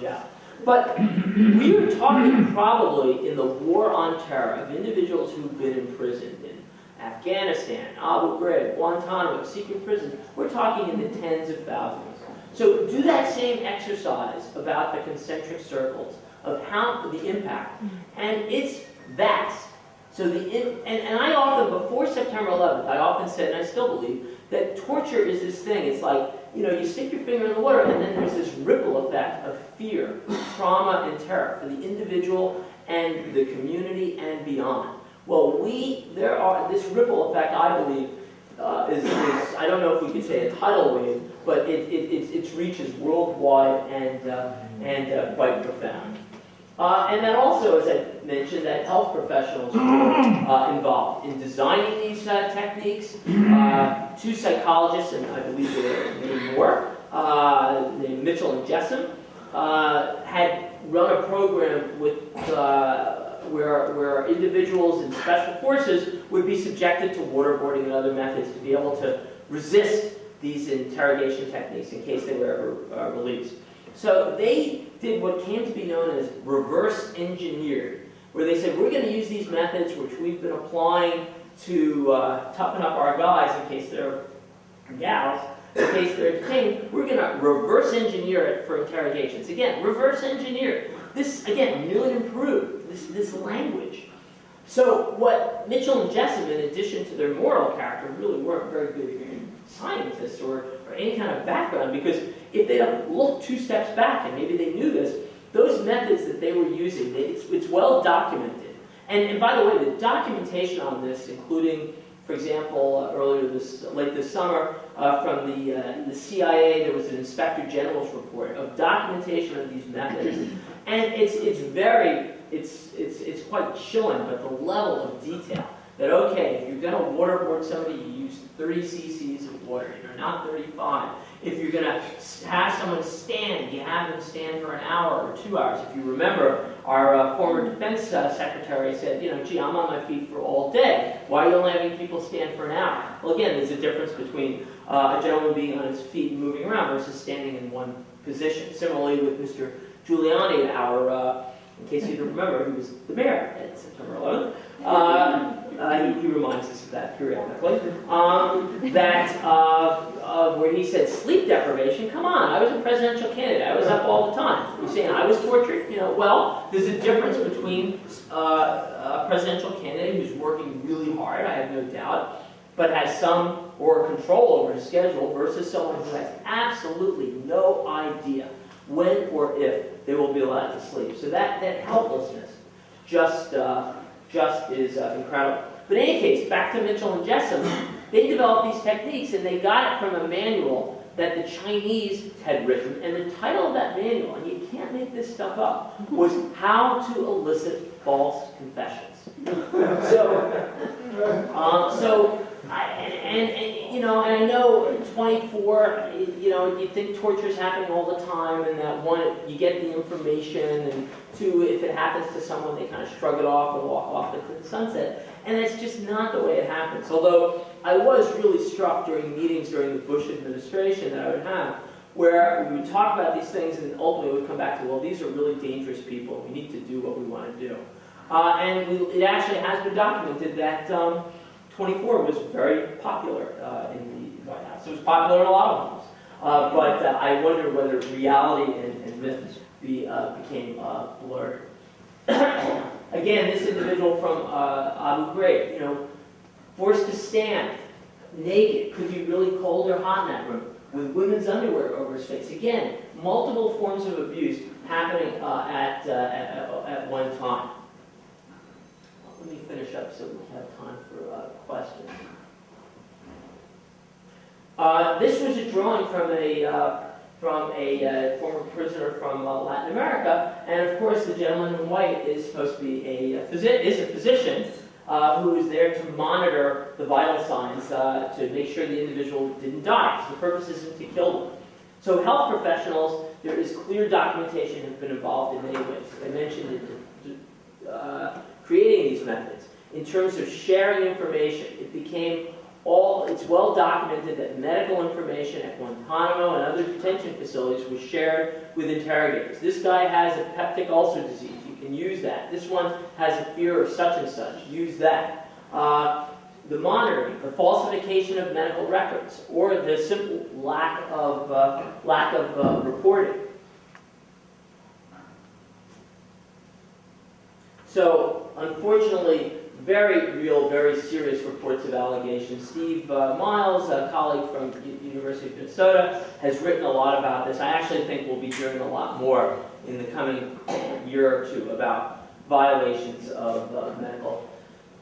out. But we are talking probably in the war on terror of individuals who've been imprisoned in Afghanistan, Abu Ghraib, Guantanamo, secret prisons. We're talking in the tens of thousands. So do that same exercise about the concentric circles of how the impact, and it's vast. So and I often, before September 11th, I often said, and I still believe, that torture is this thing. It's like, you stick your finger in the water, and then there's this ripple effect of fear, trauma, and terror for the individual and the community and beyond. Well, this ripple effect, I believe, is I don't know if we could say a tidal wave, but its reach is worldwide and quite profound. And then also, as I mentioned, that health professionals were involved in designing these techniques. Two psychologists, and I believe there are many more, named Mitchell and Jessom, had run a program with where individuals in special forces would be subjected to waterboarding and other methods to be able to resist these interrogation techniques in case they were ever released. So they did what came to be known as reverse engineered, where they said, we're going to use these methods which we've been applying to toughen up our guys in case they're gals, in case they're detained. We're going to reverse engineer it for interrogations. Again, reverse engineer. This, again, really improved this language. So what Mitchell and Jessom, in addition to their moral character, really weren't very good scientists or any kind of background, because if they had looked 2 steps back, and maybe they knew this, those methods that they were using, it's well documented. And by the way, the documentation on this, including, for example, late this summer, from the CIA, there was an Inspector General's report of documentation of these methods, and it's quite chilling, but the level of detail that, okay, if you're going to waterboard somebody, you use 30 cc's of water, not 35. If you're going to have someone stand, you have them stand for an hour or 2 hours. If you remember, our former defense secretary said, gee, I'm on my feet for all day. Why are you only having people stand for an hour? Well, again, there's a difference between a gentleman being on his feet and moving around versus standing in one position. Similarly with Mr. Giuliani, in case you don't remember, he was the mayor at September 11th. He reminds us of that periodically. Where he said, sleep deprivation, come on, I was a presidential candidate. I was up all the time. You're saying I was tortured? Well, there's a difference between a presidential candidate who's working really hard, I have no doubt, but has some control over his schedule versus someone who has absolutely no idea when or if they will be allowed to sleep. So that helplessness just is incredible. But in any case, back to Mitchell and Jessom, they developed these techniques, and they got it from a manual that the Chinese had written. And the title of that manual, and you can't make this stuff up, was How to Elicit False Confessions. And I know 24, you think torture is happening all the time, and that one, you get the information, and two, if it happens to someone, they kind of shrug it off and walk off into the sunset. And that's just not the way it happens. Although I was really struck during meetings during the Bush administration that I would have, where we would talk about these things, and ultimately we would come back to, well, these are really dangerous people. We need to do what we want to do. It actually has been documented that 24 was very popular in the White House. It was popular in a lot of homes. But I wonder whether reality and myth became blurred. Again, this individual from Abu Ghraib, forced to stand naked. Could be really cold or hot in that room. with women's underwear over his face. Again, multiple forms of abuse happening at one time. Let me finish up so we have time for questions. This was a drawing from a former prisoner from Latin America, and of course the gentleman in white is supposed to be a physician who is there to monitor the vital signs to make sure the individual didn't die. So the purpose isn't to kill them. So health professionals, there is clear documentation have been involved in many ways. As I mentioned, creating these methods. In terms of sharing information, it's well documented that medical information at Guantanamo and other detention facilities was shared with interrogators. This guy has a peptic ulcer disease. You can use that. This one has a fear of such and such. Use that. The monitoring, the falsification of medical records, or the simple lack of reporting. So, unfortunately, very real, very serious reports of allegations. Steve Miles, a colleague from University of Minnesota, has written a lot about this. I actually think we'll be hearing a lot more in the coming year or two about violations of medical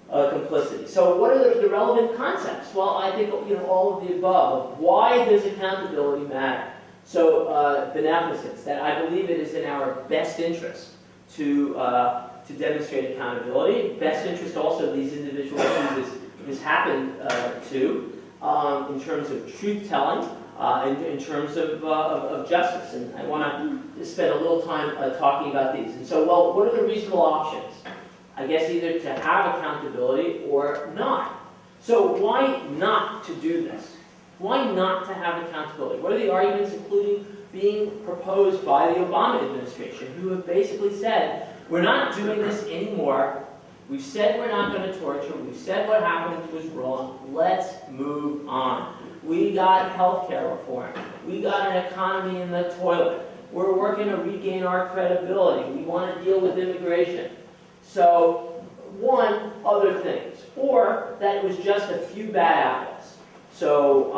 complicity. So what are the relevant concepts? Well, I think all of the above. Why does accountability matter? So beneficence, that I believe it is in our best interest to demonstrate accountability. Best interest also of these individuals who this happened to, in terms of truth-telling, in terms of justice. And I want to spend a little time talking about these. And so, well, what are the reasonable options? I guess either to have accountability or not. So why not to do this? Why not to have accountability? What are the arguments, including being proposed by the Obama administration, who have basically said, we're not doing this anymore. We've said we're not going to torture. We've said what happened was wrong. Let's move on. We got health care reform. We got an economy in the toilet. We're working to regain our credibility. We want to deal with immigration. So, other things. Or that it was just a few bad apples. So,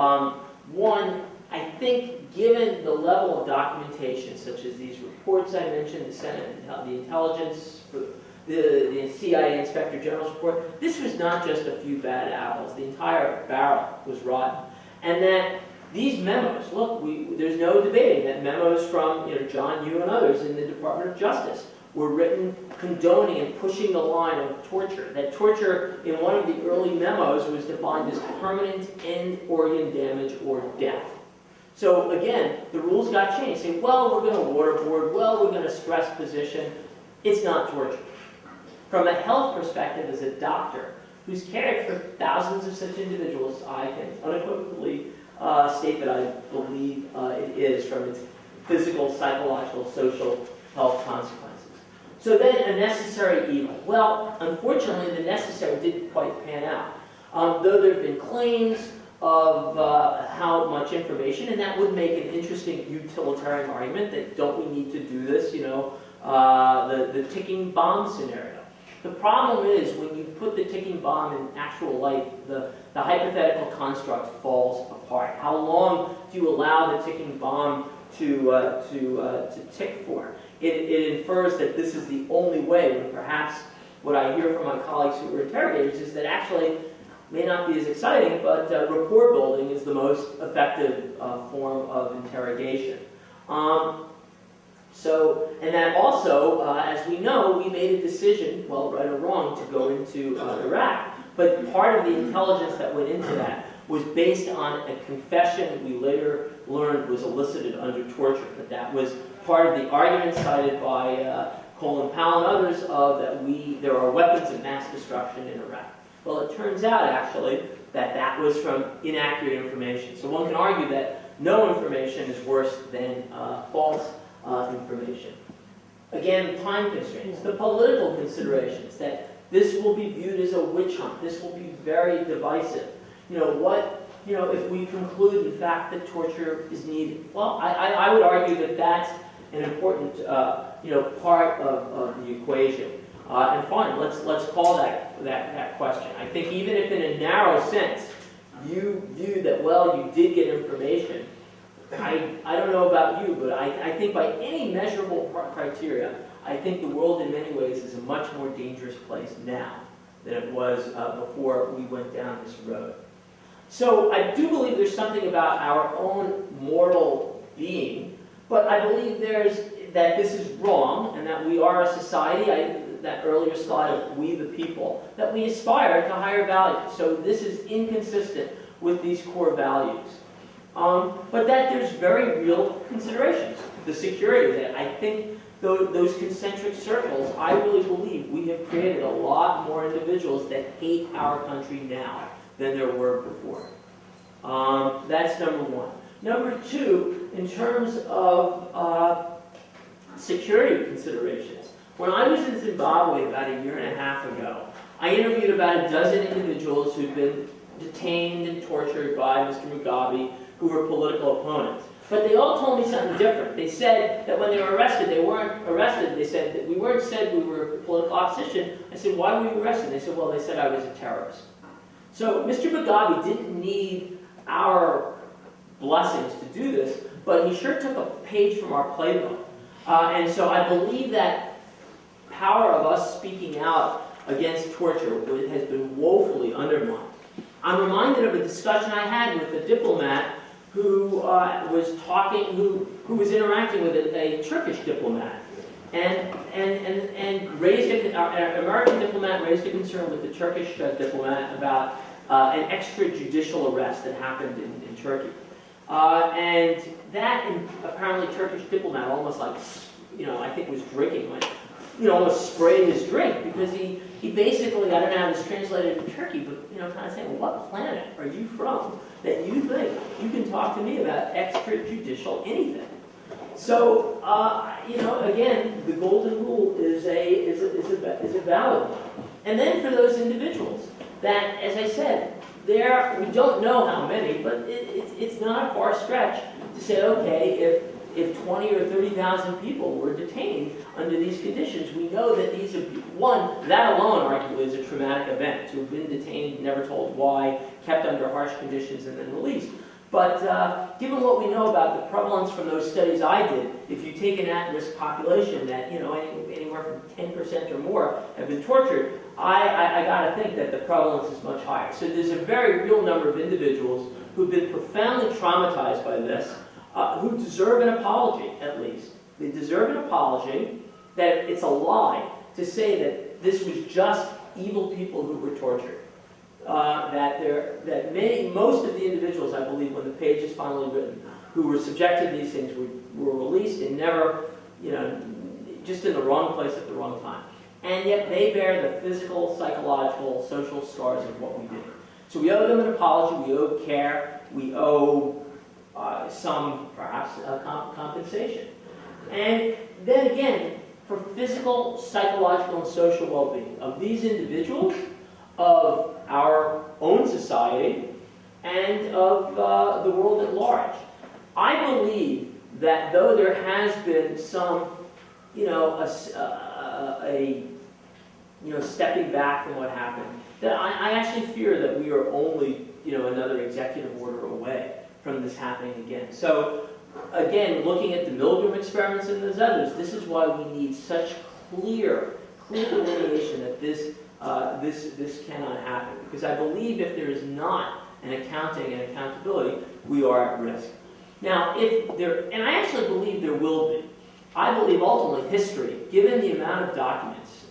I think given the level of documentation, such as these reports I mentioned, the Senate, the intelligence, the CIA Inspector General's report, this was not just a few bad apples. The entire barrel was rotten. And that these memos, look, there's no debating that memos from John Yoo and others in the Department of Justice were written condoning and pushing the line of torture. That torture in one of the early memos was defined as permanent end organ damage or death. So again, the rules got changed. Saying, well, we're going to waterboard, well, we're going to stress position. It's not torture. From a health perspective, as a doctor who's cared for thousands of such individuals, I can unequivocally state that I believe it is from its physical, psychological, social health consequences. So then a necessary evil. Well, unfortunately, the necessary didn't quite pan out. Though there have been claims of how much information, and that would make an interesting utilitarian argument that don't we need to do this, the ticking bomb scenario. The problem is when you put the ticking bomb in actual light, the hypothetical construct falls apart. How long do you allow the ticking bomb to tick for? It infers that this is the only way, when perhaps what I hear from my colleagues who were interrogators is that actually may not be as exciting, but rapport building is the most effective form of interrogation. And that also, as we know, we made a decision, well, right or wrong, to go into Iraq. But part of the intelligence that went into that was based on a confession we later learned was elicited under torture. But that was part of the argument cited by Colin Powell and others that there are weapons of mass destruction in Iraq. Well, it turns out, actually, that was from inaccurate information. So one can argue that no information is worse than false information. Again, time constraints, the political considerations, that this will be viewed as a witch hunt. This will be very divisive. If we conclude, in fact, that torture is needed? Well, I would argue that that's an important, part of the equation. And fine, let's call that question. I think even if in a narrow sense you view that, well, you did get information, I don't know about you, but I think by any measurable criteria, I think the world in many ways is a much more dangerous place now than it was before we went down this road. So I do believe there's something about our own mortal being, but I believe that this is wrong, and that we are a society, that earlier slide of we the people, that we aspire to higher values. So this is inconsistent with these core values. But that there's very real considerations. The security that I think those concentric circles, I really believe we have created a lot more individuals that hate our country now than there were before. That's number one. Number two, in terms of security considerations. When I was in Zimbabwe about a year and a half ago, I interviewed about a dozen individuals who'd been detained and tortured by Mr. Mugabe, who were political opponents. But they all told me something different. They said that when they were arrested, they weren't arrested. They said that we were political opposition. I said, why were you arrested? They said, well, they said I was a terrorist. So Mr. Mugabe didn't need our blessings to do this, but he sure took a page from our playbook. And so I believe that power of us speaking out against torture has been woefully undermined. I'm reminded of a discussion I had with a diplomat who was interacting with a Turkish diplomat, and raised an American diplomat raised a concern with the Turkish diplomat about an extrajudicial arrest that happened in Turkey, and that apparently Turkish diplomat almost I think was drinking, almost sprayed his drink, because he basically, I don't know how this translated in Turkey, but kind of saying, well, what planet are you from that you think you can talk to me about extrajudicial anything? So, again, the golden rule is a valid one. And then for those individuals that, as I said, we don't know how many, but it's not a far stretch to say, okay, if 20 or 30,000 people were detained under these conditions, we know that these are, one, that alone arguably is a traumatic event, to have been detained, never told why, kept under harsh conditions, and then released. But given what we know about the prevalence from those studies I did, if you take an at-risk population that, anywhere from 10% or more have been tortured, I got to think that the prevalence is much higher. So there's a very real number of individuals who've been profoundly traumatized by this, who deserve an apology, at least. They deserve an apology, that it's a lie to say that this was just evil people who were tortured. Most of the individuals, I believe, when the page is finally written, who were subjected to these things were released and never, just in the wrong place at the wrong time. And yet they bear the physical, psychological, social scars of what we did. So we owe them an apology, we owe care, we owe some, perhaps, compensation. And then again, for physical, psychological, and social well-being of these individuals, of our own society, and of the world at large. I believe that though there has been some, stepping back from what happened, that I actually fear that we are only, another executive order away from this happening again. So, again, looking at the Milgram experiments and those others, this is why we need such clear delineation that this cannot happen. Because I believe if there is not an accounting and accountability, we are at risk. Now, and I actually believe there will be. I believe ultimately history, given the amount of documents,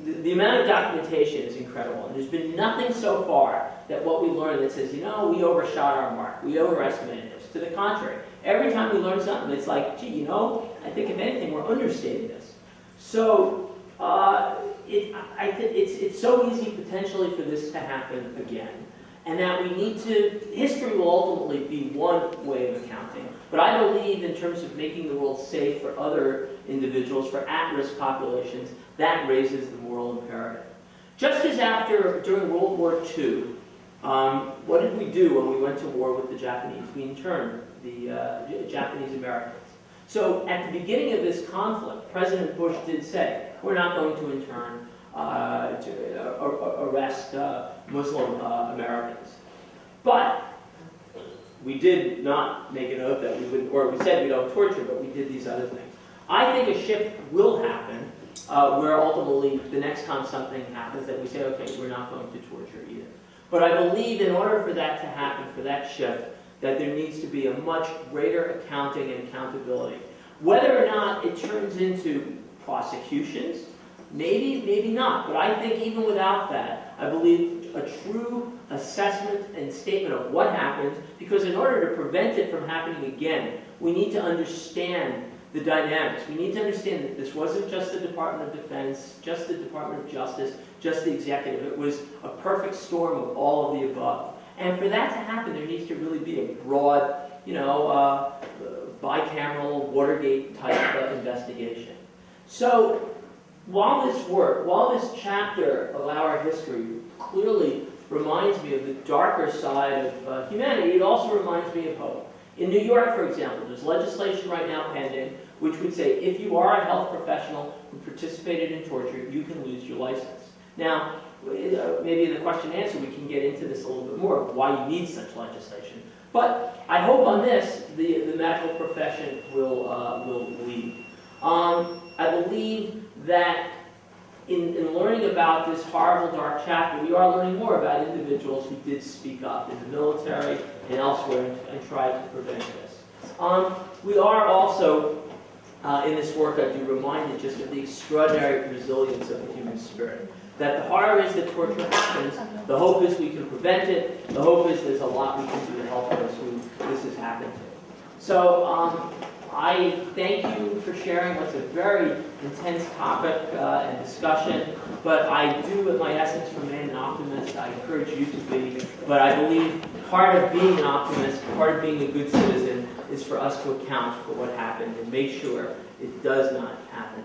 the amount of documentation is incredible. And there's been nothing so far that what we learned that says, we overshot our mark, we overestimated this. To the contrary, every time we learn something, it's like, gee, I think if anything, we're understating this. So it's so easy potentially for this to happen again. And that history will ultimately be one way of accounting. But I believe in terms of making the world safe for other individuals, for at-risk populations, that raises the moral imperative. Just as during World War II, what did we do when we went to war with the Japanese? We interned the Japanese Americans. So at the beginning of this conflict, President Bush did say, we're not going to intern, arrest Muslim Americans. But we did not make a note that we would, or we said we don't torture, but we did these other things. I think a shift will happen where ultimately the next time something happens that we say, okay, we're not going to torture either. But I believe in order for that to happen, for that shift, that there needs to be a much greater accounting and accountability. Whether or not it turns into prosecutions, maybe not. But I think even without that, I believe a true assessment and statement of what happened, because in order to prevent it from happening again, we need to understand the dynamics. We need to understand that this wasn't just the Department of Defense, just the Department of Justice, just the executive. It was a perfect storm of all of the above. And for that to happen, there needs to really be a broad, bicameral, Watergate-type investigation. So while this chapter of our history clearly reminds me of the darker side of humanity, it also reminds me of hope. In New York, for example, there's legislation right now pending which would say if you are a health professional who participated in torture, you can lose your license. Now, maybe in the question and answer we can get into this a little bit more of why you need such legislation. But I hope on this the medical profession will lead. I believe that in learning about this horrible dark chapter, we are learning more about individuals who did speak up in the military and elsewhere and tried to prevent this. We are also, in this work, I do reminded just of the extraordinary resilience of the human spirit. That the horror is that torture happens, the hope is we can prevent it, the hope is there's a lot we can do to help those who this has happened to. So I thank you for sharing what's a very intense topic and discussion, but I do, in my essence, remain an optimist. I encourage you to be, but I believe part of being an optimist, part of being a good citizen, is for us to account for what happened and make sure it does not happen